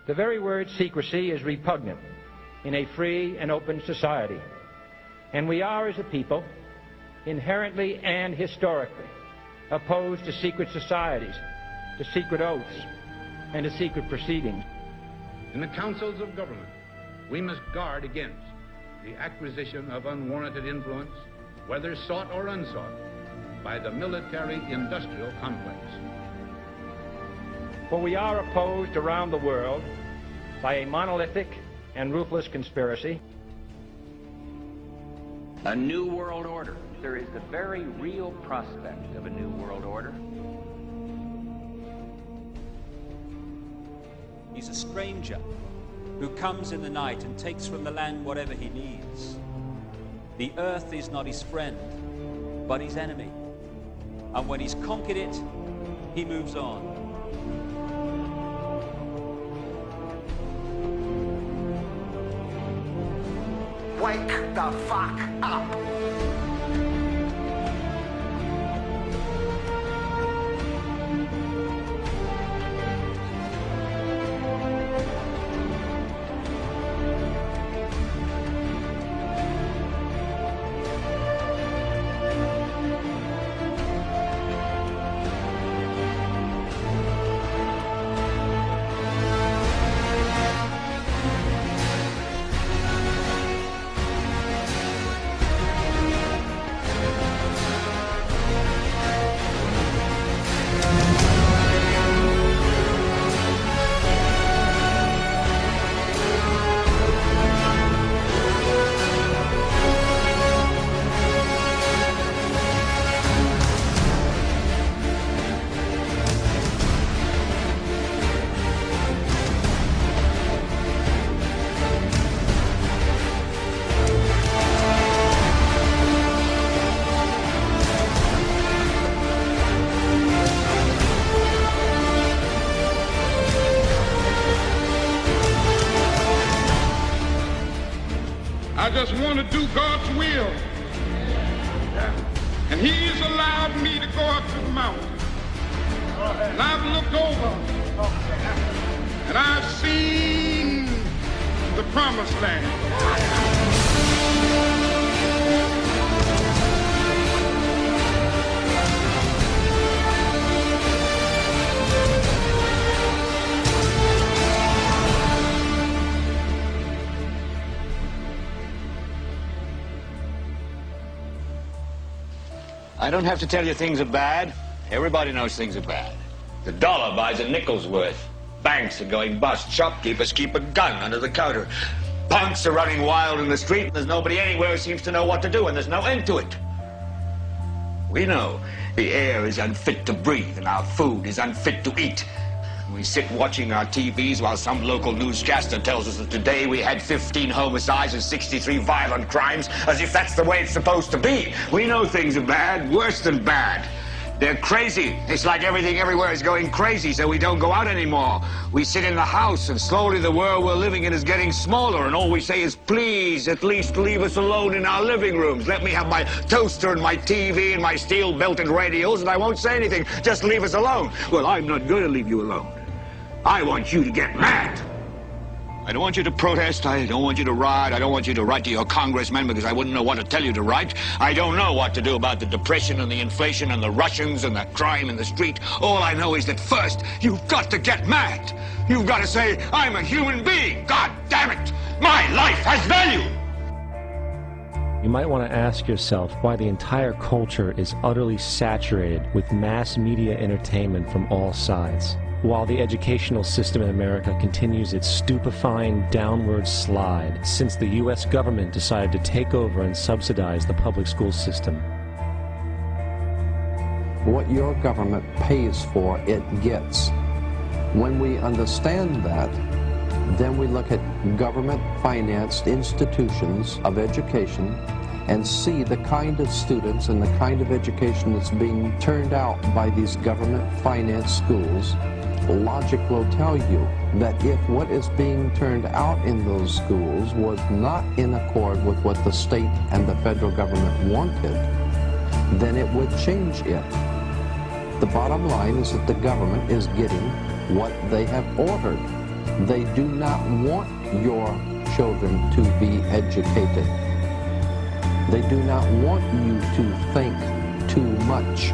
The very word secrecy is repugnant in a free and open society. And we are, as a people, inherently and historically opposed to secret societies, to secret oaths, and to secret proceedings. In the councils of government, we must guard against the acquisition of unwarranted influence, whether sought or unsought, by the military-industrial complex. For we are opposed around the world by a monolithic and ruthless conspiracy. A new world order. There is the very real prospect of a new world order. He's a stranger who comes in the night and takes from the land whatever he needs. The earth is not his friend, but his enemy. And when he's conquered it, he moves on. Wake the fuck up! I just want to do God's will. And He's allowed me to go up to the mountain. And I've looked over and I've seen the promised land. I don't have to tell you things are bad. Everybody knows things are bad. The dollar buys a nickel's worth. Banks are going bust. Shopkeepers keep a gun under the counter. Punks are running wild in the street. There's nobody anywhere who seems to know what to do, and there's no end to it. We know the air is unfit to breathe, and our food is unfit to eat. We sit watching our TVs while some local newscaster tells us that today we had 15 homicides and 63 violent crimes, as if that's the way it's supposed to be. We know things are bad, worse than bad. They're crazy. It's like everything everywhere is going crazy, so we don't go out anymore. We sit in the house, and slowly the world we're living in is getting smaller, and all we say is, please, at least leave us alone in our living rooms. Let me have my toaster and my TV and my steel-belted radios, and I won't say anything. Just leave us alone. Well, I'm not going to leave you alone. I want you to get mad. I don't want you to protest. I don't want you to riot. I don't want you to write to your congressman because I wouldn't know what to tell you to write. I don't know what to do about the depression and the inflation and the Russians and the crime in the street. All I know is that first, you've got to get mad. You've got to say, I'm a human being. God damn it. My life has value. You might want to ask yourself why the entire culture is utterly saturated with mass media entertainment from all sides, while the educational system in America continues its stupefying downward slide since the U.S. government decided to take over and subsidize the public school system. What your government pays for, it gets. When we understand that, then we look at government-financed institutions of education and see the kind of students and the kind of education that's being turned out by these government-financed schools. Logic will tell you that if what is being turned out in those schools was not in accord with what the state and the federal government wanted, then it would change it. The bottom line is that the government is getting what they have ordered. They do not want your children to be educated. They do not want you to think too much.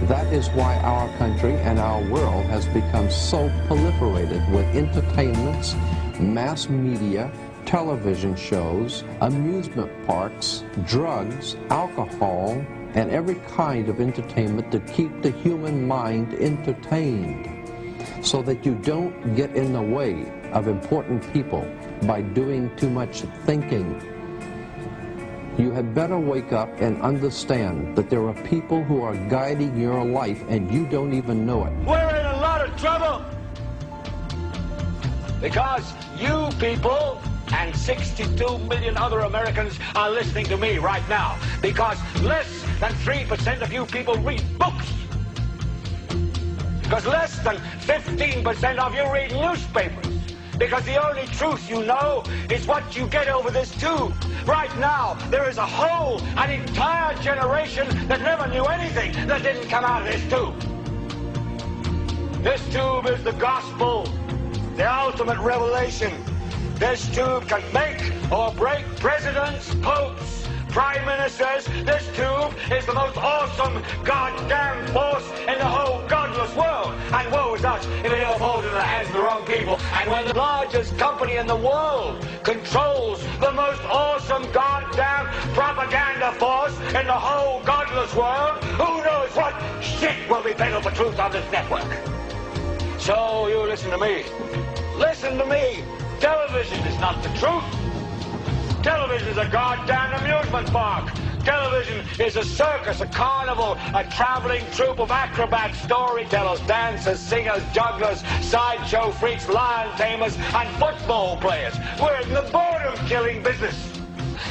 That is why our country and our world has become so proliferated with entertainments, mass media, television shows, amusement parks, drugs, alcohol, and every kind of entertainment to keep the human mind entertained so that you don't get in the way of important people by doing too much thinking. You had better wake up and understand that there are people who are guiding your life and you don't even know it. We're in a lot of trouble because you people and 62 million other Americans are listening to me right now because less than 3% of you people read books. Because less than 15% of you read newspapers. Because the only truth you know is what you get over this tube. Right now, there is an entire generation that never knew anything that didn't come out of this tube. This tube is the gospel, the ultimate revelation. This tube can make or break presidents, popes, prime ministers. This tube is the most awesome goddamn force in the whole godless world. And woe is us if it ever falls into the hands of the wrong people. And when the largest company in the world controls the most awesome goddamn propaganda force in the whole godless world, who knows what shit will be peddled for truth on this network. So you listen to me. Listen to me. Television is not the truth. Television is a goddamn amusement park. Television is a circus, a carnival, a traveling troupe of acrobats, storytellers, dancers, singers, jugglers, sideshow freaks, lion tamers, and football players. We're in the boredom-killing business.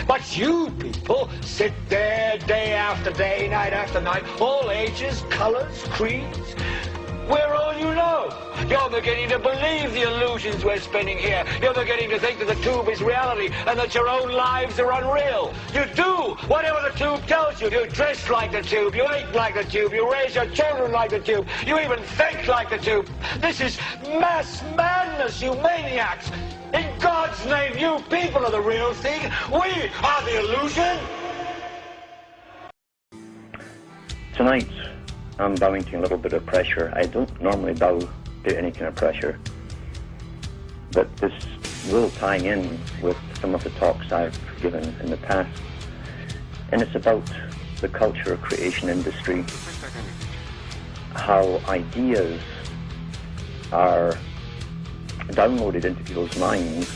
But you people sit there day after day, night after night, all ages, colors, creeds. We're all you know. You're beginning to believe the illusions we're spinning here. You're beginning to think that the tube is reality and that your own lives are unreal. You do whatever the tube tells you. You dress like the tube. You eat like the tube. You raise your children like the tube. You even think like the tube. This is mass madness, you maniacs. In God's name, you people are the real thing. We are the illusion. Tonight, I'm bowing to a little bit of pressure. I don't normally bow to any kind of pressure, but this will tie in with some of the talks I've given in the past, and it's about the culture creation industry, how ideas are downloaded into people's minds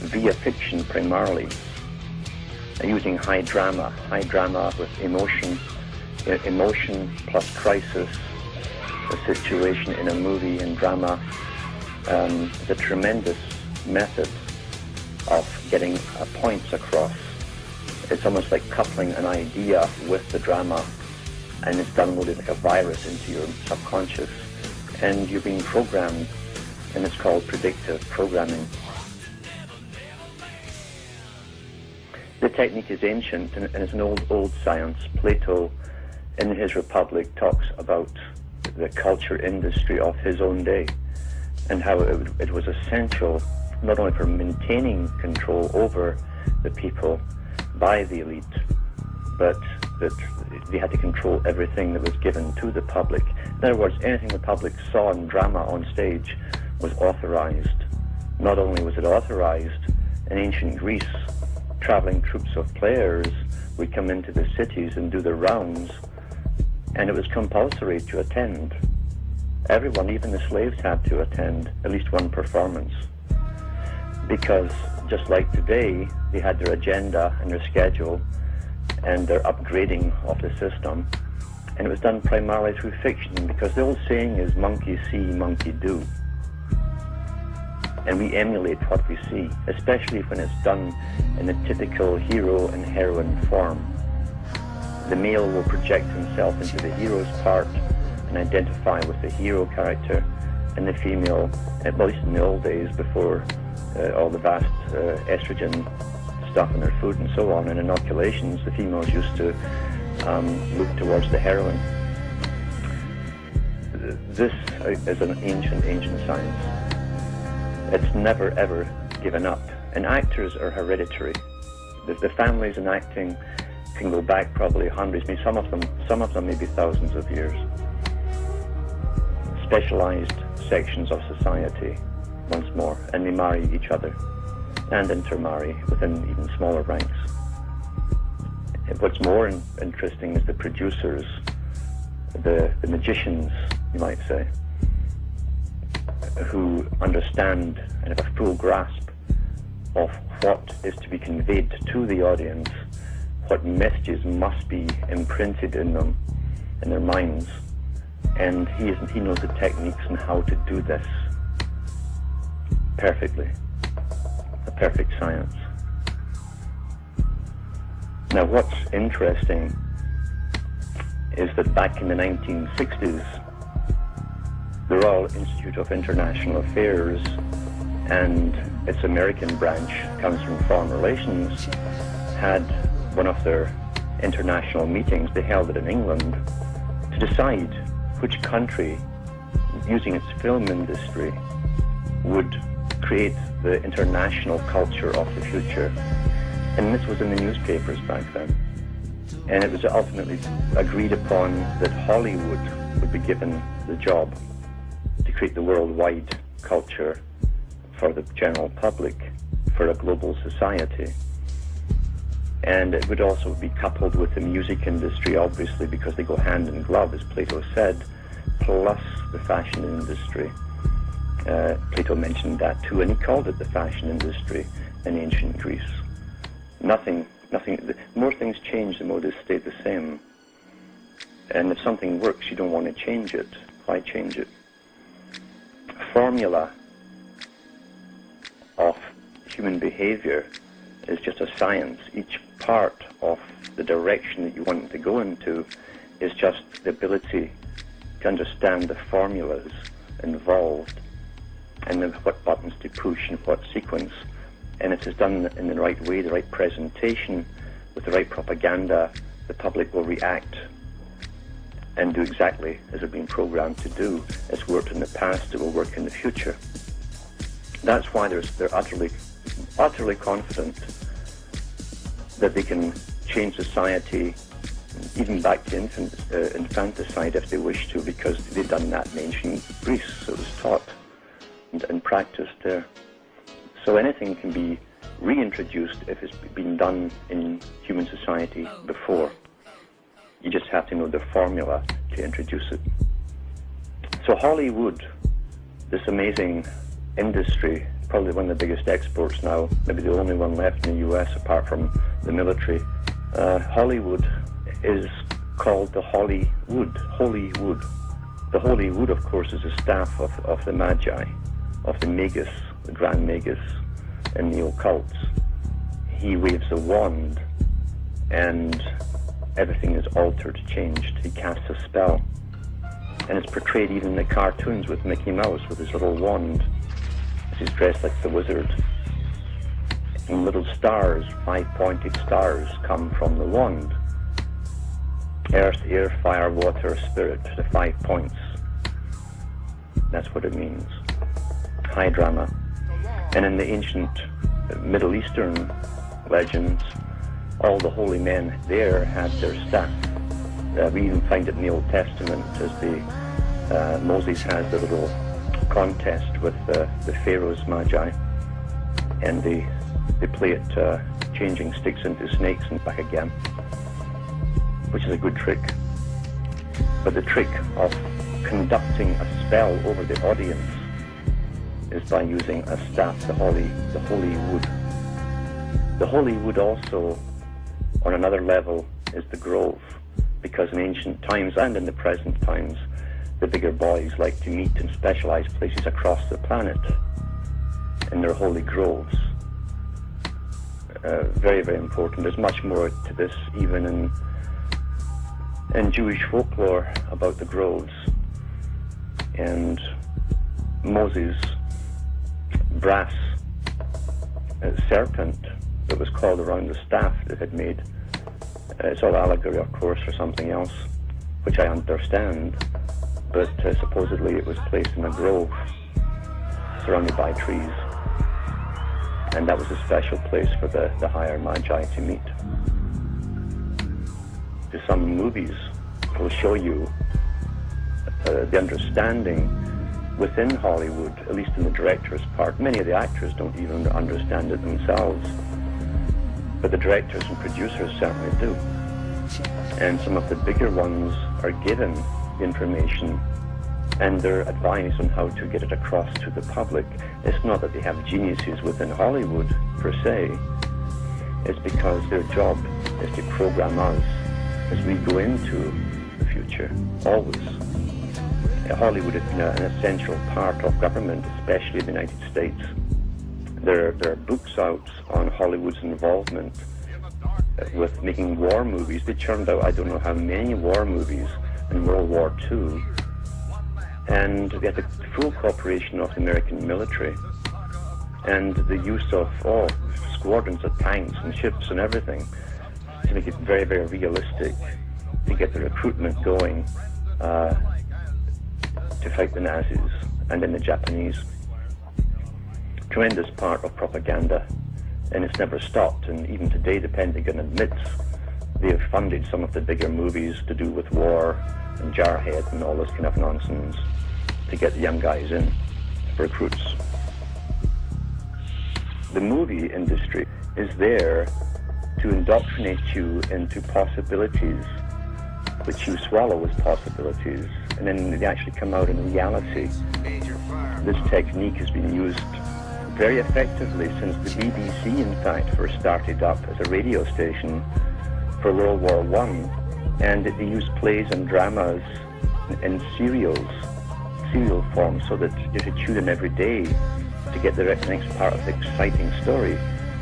via fiction primarily, using high drama with emotion plus crisis, a situation in a movie and drama, is a tremendous method of getting points across. It's almost like coupling an idea with the drama, and it's downloaded like a virus into your subconscious, and you're being programmed, and it's called predictive programming. The technique is ancient, and it's an old science. Plato, in his Republic, talks about the culture industry of his own day and how it was essential not only for maintaining control over the people by the elite, but that they had to control everything that was given to the public. In other words, anything the public saw in drama on stage was authorized. Not only was it authorized, in ancient Greece, traveling troops of players would come into the cities and do their rounds, and it was compulsory to attend. Everyone, even the slaves, had to attend at least one performance, because just like today, they had their agenda and their schedule and their upgrading of the system, and it was done primarily through fiction, because the old saying is monkey see, monkey do. And we emulate what we see, especially when it's done in the typical hero and heroine form. The male will project himself into the hero's part and identify with the hero character, and the female, at least in the old days before all the vast estrogen stuff in their food and so on, and inoculations, the females used to look towards the heroine. This is an ancient science. It's never, ever given up. And actors are hereditary. The families in acting can go back probably hundreds, maybe some of them maybe thousands of years. Specialized sections of society, once more, and they marry each other and intermarry within even smaller ranks. What's more interesting is the producers, the magicians, you might say, who understand and have a full grasp of what is to be conveyed to the audience, what messages must be imprinted in them, in their minds, and he knows the techniques and how to do this perfectly, a perfect science. Now, what's interesting is that back in the 1960s, the Royal Institute of International Affairs and its American branch, Council on Foreign Relations, had one of their international meetings. They held it in England to decide which country, using its film industry, would create the international culture of the future. And this was in the newspapers back then. And it was ultimately agreed upon that Hollywood would be given the job to create the worldwide culture for the general public, for a global society. And it would also be coupled with the music industry, obviously, because they go hand in glove, as Plato said, plus the fashion industry. Plato mentioned that too, and he called it the fashion industry in ancient Greece. Nothing, the more things change, the more they stay the same. And if something works, you don't want to change it. Why change it? Formula of human behavior is just a science. Each part of the direction that you want to go into is just the ability to understand the formulas involved and then what buttons to push and what sequence. And if it's done in the right way, the right presentation, with the right propaganda, the public will react and do exactly as they're being programmed to do. It's worked in the past, it will work in the future. That's why they're utterly confident that they can change society, even back to infanticide if they wish to, because they've done that in ancient Greece. So it was taught and practiced there. So anything can be reintroduced if it's been done in human society before. You just have to know the formula to introduce it. So Hollywood, this amazing industry, probably one of the biggest exports now, maybe the only one left in the US apart from the military. Hollywood is called the Holy Wood. The Holy Wood, of course, is a staff of the Magi, of the Magus, the Grand Magus in the occults. He waves a wand and everything is altered, changed. He casts a spell. And it's portrayed even in the cartoons with Mickey Mouse with his little wand. He's dressed like the wizard. And little stars, 5-pointed stars, come from the wand. Earth, air, fire, water, spirit, the 5 points. That's what it means. High drama. And in the ancient Middle Eastern legends, all the holy men there had their staff. We even find it in the Old Testament as Moses has the little contest with the Pharaoh's Magi, and they play it changing sticks into snakes and back again, which is a good trick. But the trick of conducting a spell over the audience is by using a staff, the holy wood. The holy wood also, on another level, is the grove, because in ancient times and in the present times, the bigger boys like to meet in specialized places across the planet in their holy groves. Very, very important. There's much more to this even in Jewish folklore about the groves. And Moses' brass serpent that was coiled around the staff that had made, it's all allegory, of course, for something else, which I understand, but supposedly it was placed in a grove. surrounded by trees. And that was a special place for the higher magi to meet. Some movies will show you the understanding within Hollywood, at least in the director's part. Many of the actors don't even understand it themselves, but the directors and producers certainly do. And some of the bigger ones are given the information and they're advised on how to get it across to the public. It's not that they have geniuses within Hollywood, per se. It's because their job is to program us as we go into the future, always. Hollywood has been an essential part of government, especially in the United States. There are books out on Hollywood's involvement with making war movies. They churned out I don't know how many war movies in World War II. And they had the full cooperation of the American military and the use of squadrons of tanks and ships and everything to make it very, very realistic, to get the recruitment going to fight the Nazis and then the Japanese. Tremendous part of propaganda, and it's never stopped. And even today, the Pentagon admits they have funded some of the bigger movies to do with war and Jarhead and all this kind of nonsense to get the young guys in for recruits. The movie industry is there to indoctrinate you into possibilities which you swallow as possibilities, and then they actually come out in reality. This technique has been used very effectively since the BBC, in fact, first started up as a radio station for World War I, and they used plays and dramas in serial form, so that you should tune in every day to get the next part of the exciting story.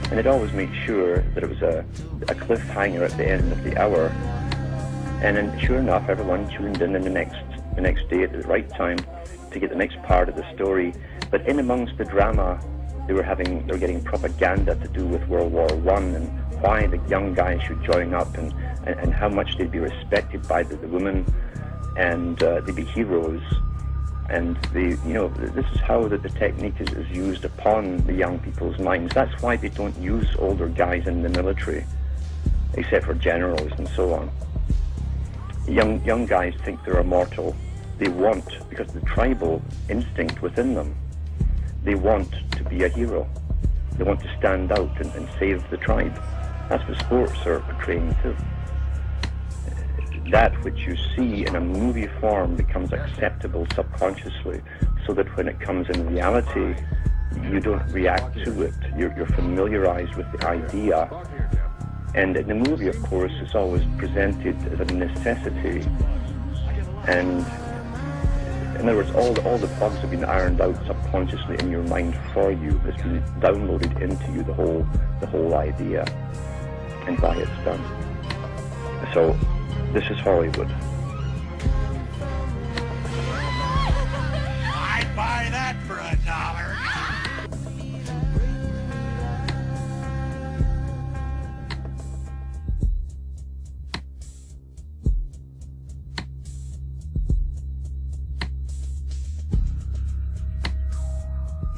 And it always made sure that it was a cliffhanger at the end of the hour. And then, sure enough, everyone tuned in the next day at the right time to get the next part of the story. But in amongst the drama, they were getting propaganda to do with World War I and why the young guys should join up and how much they'd be respected by the women, and they'd be heroes. And this is how the technique is used upon the young people's minds. That's why they don't use older guys in the military, except for generals and so on. Young guys think they're immortal. They want, because of the tribal instinct within them, they want to be a hero. They want to stand out and save the tribe. That's what sports are portraying too. That which you see in a movie form becomes acceptable subconsciously, so that when it comes in reality, you don't react to it. You're familiarized with the idea. And in the movie, of course, it's always presented as a necessity. And in other words, all the bugs have been ironed out subconsciously in your mind for you. It's been downloaded into you, the whole idea, and why it's done. So this is Hollywood. I'd buy that for $1.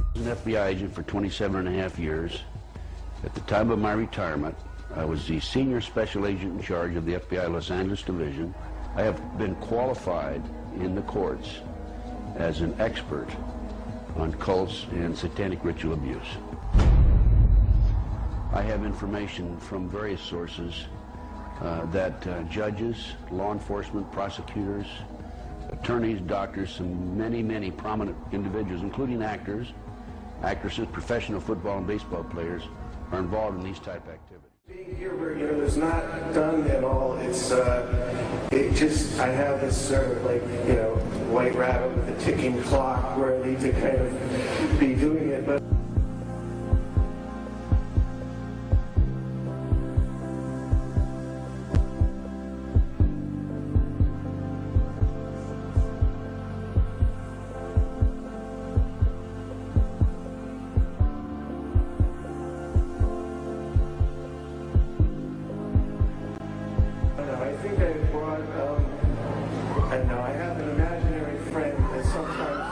I was an FBI agent for 27.5 years. At the time of my retirement, I was the senior special agent in charge of the FBI Los Angeles Division. I have been qualified in the courts as an expert on cults and satanic ritual abuse. I have information from various sources that judges, law enforcement, prosecutors, attorneys, doctors, and many prominent individuals, including actors, actresses, professional football and baseball players, are involved in these type activities. Being here, it's not done at all. It's I have this sort of white rabbit with a ticking clock where I need to kind of be doing it, but. I have an imaginary friend that sometimes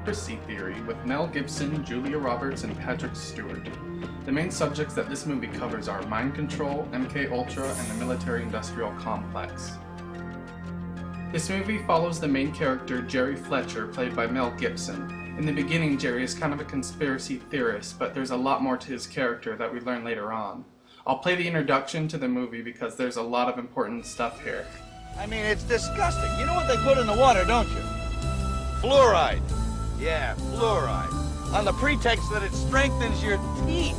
Conspiracy Theory with Mel Gibson, Julia Roberts, and Patrick Stewart. The main subjects that this movie covers are mind control, MK-Ultra, and the military-industrial complex. This movie follows the main character, Jerry Fletcher, played by Mel Gibson. In the beginning, Jerry is kind of a conspiracy theorist, but there's a lot more to his character that we learn later on. I'll play the introduction to the movie because there's a lot of important stuff here. I mean, it's disgusting. You know what they put in the water, don't you? Fluoride. Yeah, fluoride. On the pretext that it strengthens your teeth.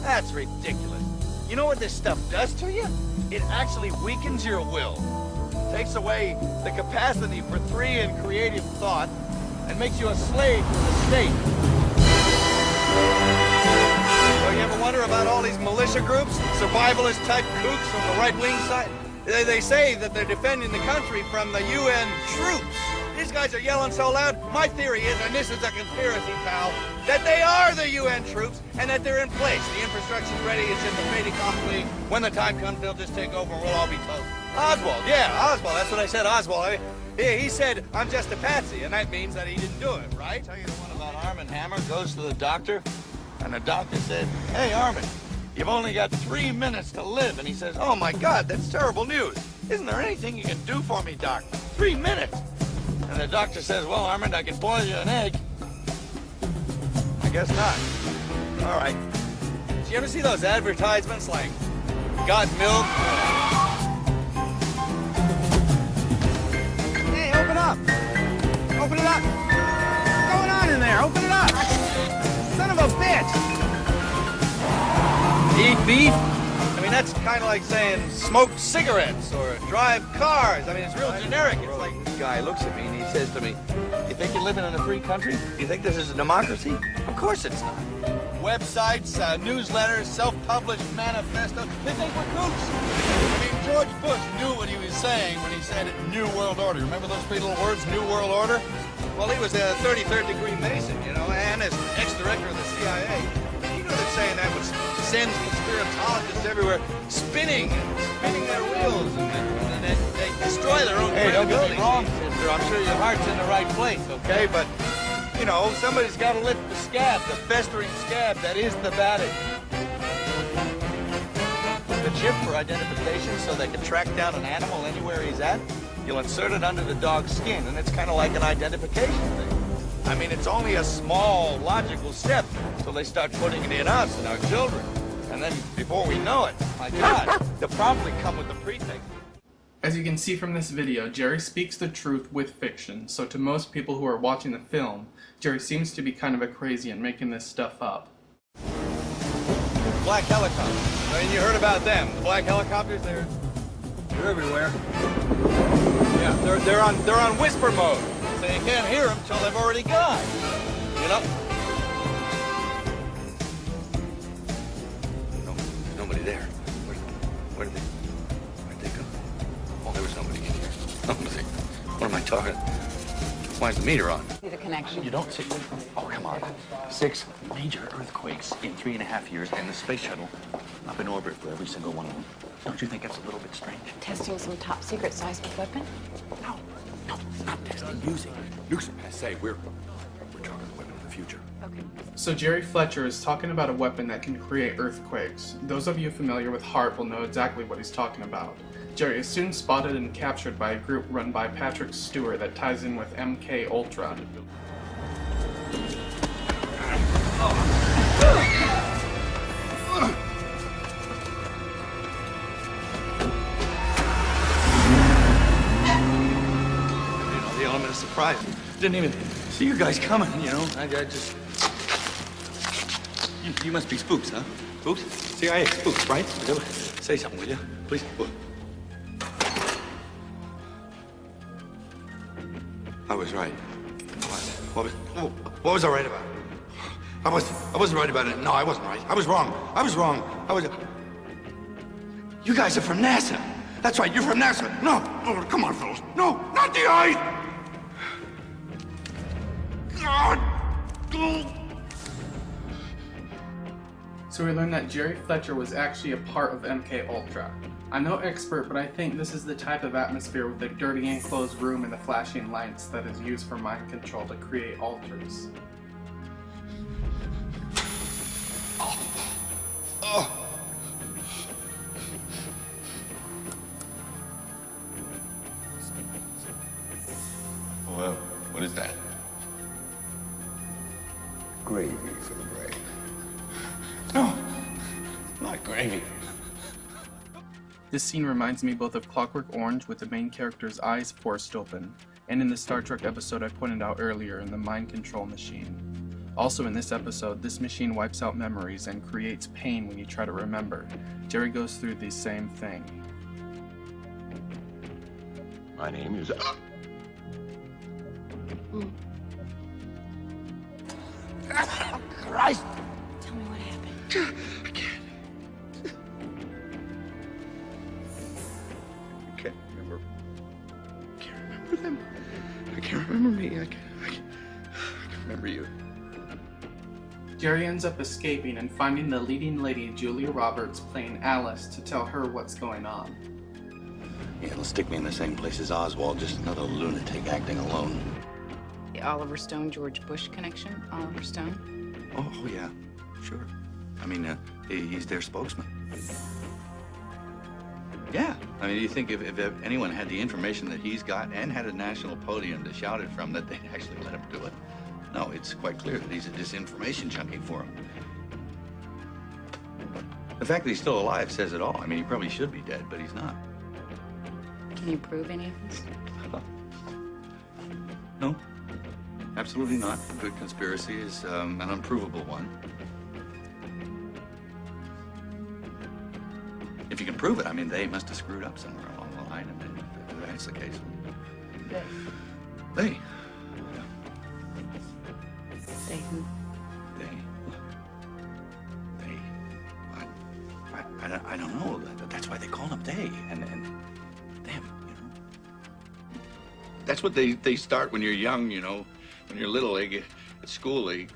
That's ridiculous. You know what this stuff does to you? It actually weakens your will. Takes away the capacity for free and creative thought and makes you a slave to the state. So you ever wonder about all these militia groups, survivalist type kooks on the right-wing side? They say that they're defending the country from the UN troops. These guys are yelling so loud, my theory is, and this is a conspiracy, pal, that they are the UN troops and that they're in place. The infrastructure's ready, it's just a fait accompli. When the time comes, they'll just take over and we'll all be toast. Oswald, yeah, Oswald, that's what I said, Oswald. He said, I'm just a patsy, and that means that he didn't do it, right? Tell you the one about Arm & Hammer goes to the doctor, and the doctor said, hey, Armin, you've only got 3 minutes to live. And he says, oh my God, that's terrible news. Isn't there anything you can do for me, Doc? 3 minutes. And the doctor says, well, Armand, I can boil you an egg. I guess not. All right. Did you ever see those advertisements like, got milk? Hey, open up. Open it up. What's going on in there? Open it up. Son of a bitch. Eat beef? I mean, that's kind of like saying smoke cigarettes or drive cars. I mean, it's real generic. It's like this guy looks at me and he says to me, you think you're living in a free country? You think this is a democracy? Of course it's not. Websites, newsletters, self-published manifestos, they think we're kooks. I mean, George Bush knew what he was saying when he said New World Order. Remember those three little words, New World Order? Well, he was a 33rd degree Mason, you know, and as ex-director of the CIA. He knew that saying that would send conspiratologists everywhere spinning their wheels, and they destroy their own credibility. Hey, don't get me wrong, sister. I'm sure your heart's in the right place, okay? But, you know, somebody's got to lift the scab, the festering scab that is the Vatican. The chip for identification so they can track down an animal anywhere he's at, you'll insert it under the dog's skin, and it's kind of like an identification thing. I mean, it's only a small, logical step until they start putting it in us and our children. And then, before we know it, my God, they'll probably come with the pretext. As you can see from this video, Jerry speaks the truth with fiction, so to most people who are watching the film, Jerry seems to be kind of a crazy and making this stuff up. Black helicopters. I mean, you heard about them. The black helicopters, they're everywhere. Yeah, they're on whisper mode. So you can't hear them till they've already gone. You know? No, there's nobody there. Where'd they go? Oh, there was nobody in here. What am I talking? Why's the meter on? See the connection. You don't see. Oh, come on. 6 major earthquakes in 3.5 years, and the space shuttle up in orbit for every single one of them. Don't you think that's a little bit strange? Testing some top secret seismic weapon? No, not testing. Using nukes. I say we're talking weapon of the future. Okay. So Jerry Fletcher is talking about a weapon that can create earthquakes. Those of you familiar with HAARP will know exactly what he's talking about. Jerry is soon spotted and captured by a group run by Patrick Stewart that ties in with MK Ultra. The element of surprise. Didn't even see you guys coming, you know. I just... You must be spooks, huh? Spooks? CIA, spooks, right? Say something, will you? Please. I was right. What was I right about? I wasn't right about it. No, I wasn't right. I was wrong. You guys are from NASA. That's right, you're from NASA. No, come on, fellas. No, not the eye. God. So we learned that Jerry Fletcher was actually a part of MK Ultra. I'm no expert, but I think this is the type of atmosphere with the dirty enclosed room and the flashing lights that is used for mind control to create alters. Well, what is that? Gravy for the brain. No, not gravy. This scene reminds me both of Clockwork Orange with the main character's eyes forced open, and in the Star Trek episode I pointed out earlier in the mind control machine. Also in this episode, this machine wipes out memories and creates pain when you try to remember. Jerry goes through the same thing. My name is... Christ! Tell me what happened. I can't remember. I can't remember them. I can't remember me. I can remember you. Jerry ends up escaping and finding the leading lady, Julia Roberts, playing Alice to tell her what's going on. Yeah, it'll stick me in the same place as Oswald, just another lunatic acting alone. The Oliver Stone, George Bush connection? Oliver Stone? Oh yeah, sure. I mean, he's their spokesman. Yeah, I mean, you think if anyone had the information that he's got and had a national podium to shout it from, that they'd actually let him do it. No, it's quite clear that he's a disinformation junkie for him. The fact that he's still alive says it all. I mean, he probably should be dead, but he's not. Can you prove any of this? No, absolutely not. A good conspiracy is an unprovable one. If you can prove it, I mean, they must have screwed up somewhere along the line, and if that's the case. They. They who? I don't know. That's why they call them they. And them, you know. That's what they start when you're young, you know. When you're little, they get at school, they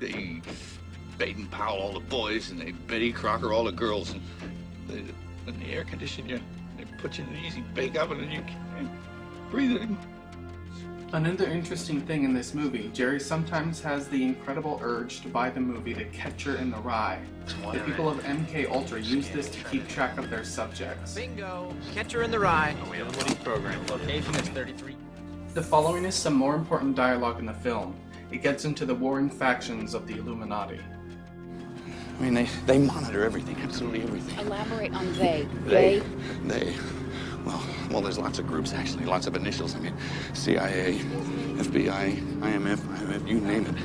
Baden Powell all the boys, and they Betty Crocker all the girls, and when they air condition you, they put you in an easy bake oven, and you can't breathe it. Another interesting thing in this movie, Jerry sometimes has the incredible urge to buy the movie The Catcher in the Rye. The people of MK Ultra use this to keep track of their subjects. Bingo! Catcher in the Rye. We have a Woody program. Location is 33. The following is some more important dialogue in the film. It gets into the warring factions of the Illuminati. I mean, they monitor everything, absolutely everything. Elaborate on they. They. Well, there's lots of groups, actually, lots of initials. I mean, CIA, FBI, IMF, you name it.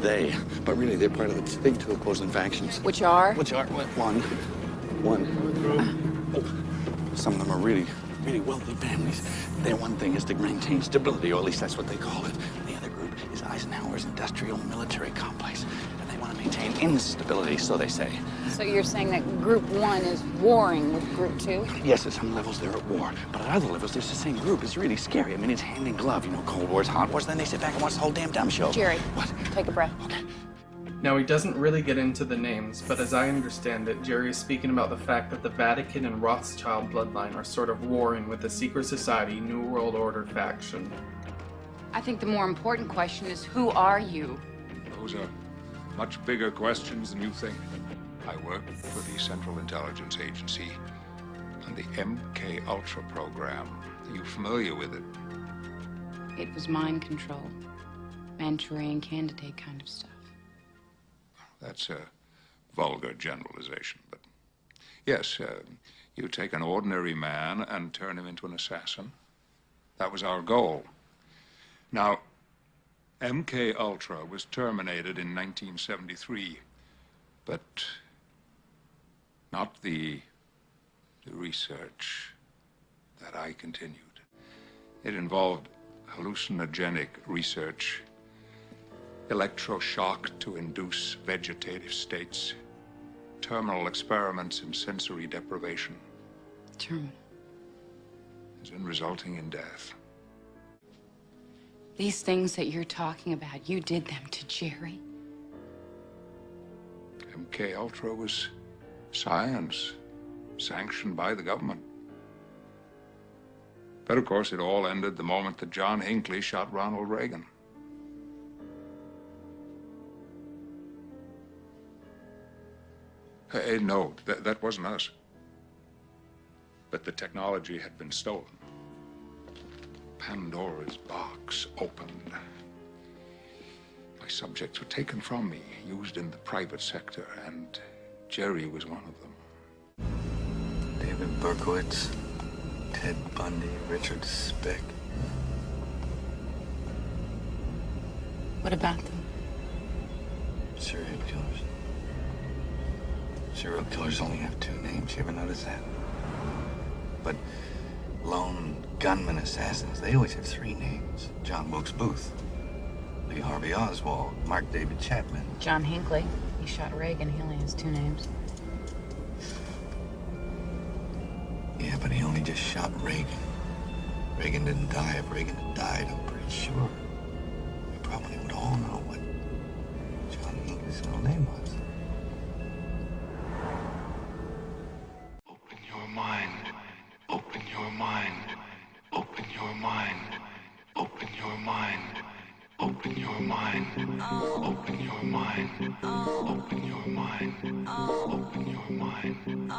They. But really, they're part of the big two opposing factions. Which are? One. Some of them are really wealthy families. Their one thing is to maintain stability, or at least that's what they call it. The other group is Eisenhower's industrial military complex. And they want to maintain instability, so they say. So you're saying that Group 1 is warring with Group 2? Yes, at some levels they're at war, but at other levels there's the same group. It's really scary. I mean, it's hand in glove. You know, Cold War's, Hot War's, then they sit back and watch the whole damn dumb show. Jerry, what? Take a breath. Okay. Now, he doesn't really get into the names, but as I understand it, Jerry is speaking about the fact that the Vatican and Rothschild bloodline are sort of warring with the secret society New World Order faction. I think the more important question is, who are you? Those are much bigger questions than you think. I work for the Central Intelligence Agency on the MK Ultra program. Are you familiar with it? It was mind control. Manchurian candidate kind of stuff. That's a vulgar generalization, but yes, you take an ordinary man and turn him into an assassin. That was our goal. Now, MK Ultra was terminated in 1973, but not the research that I continued. It involved hallucinogenic research, electroshock to induce vegetative states, terminal experiments in sensory deprivation. Terminal. As in resulting in death. These things that you're talking about, you did them to Jerry? MK Ultra was science, sanctioned by the government. But of course, it all ended the moment that John Hinckley shot Ronald Reagan. No, that wasn't us. But the technology had been stolen. Pandora's box opened. My subjects were taken from me, used in the private sector, and Jerry was one of them. David Berkowitz, Ted Bundy, Richard Speck. What about them? Serial killers. Serial killers only have two names. You ever notice that? But lone gunman assassins, they always have three names. John Wilkes Booth, Lee Harvey Oswald, Mark David Chapman. John Hinckley. He shot Reagan. He only has two names. Yeah, but he only just shot Reagan. Reagan didn't die. If Reagan had died, I'm pretty sure we probably would all know what John Hinckley's real name was. Open your mind. Open your mind. Open your mind. Open your mind. Open your mind. Open your mind. Open your mind. Open your mind.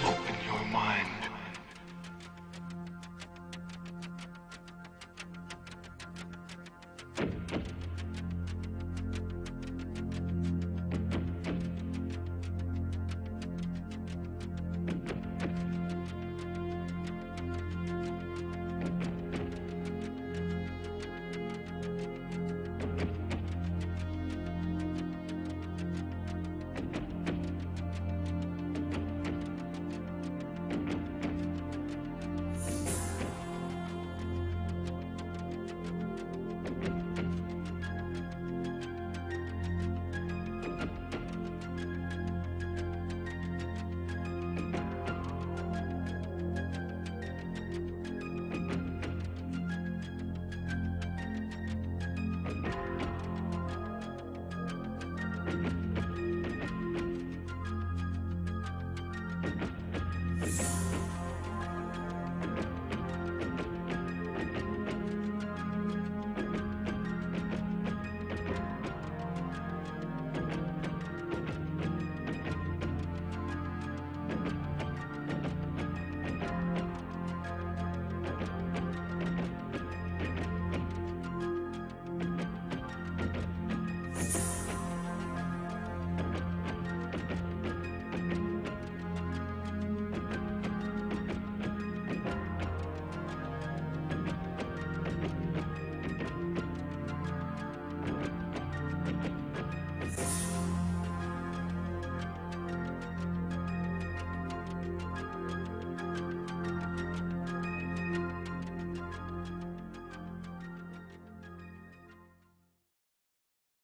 Open your mind.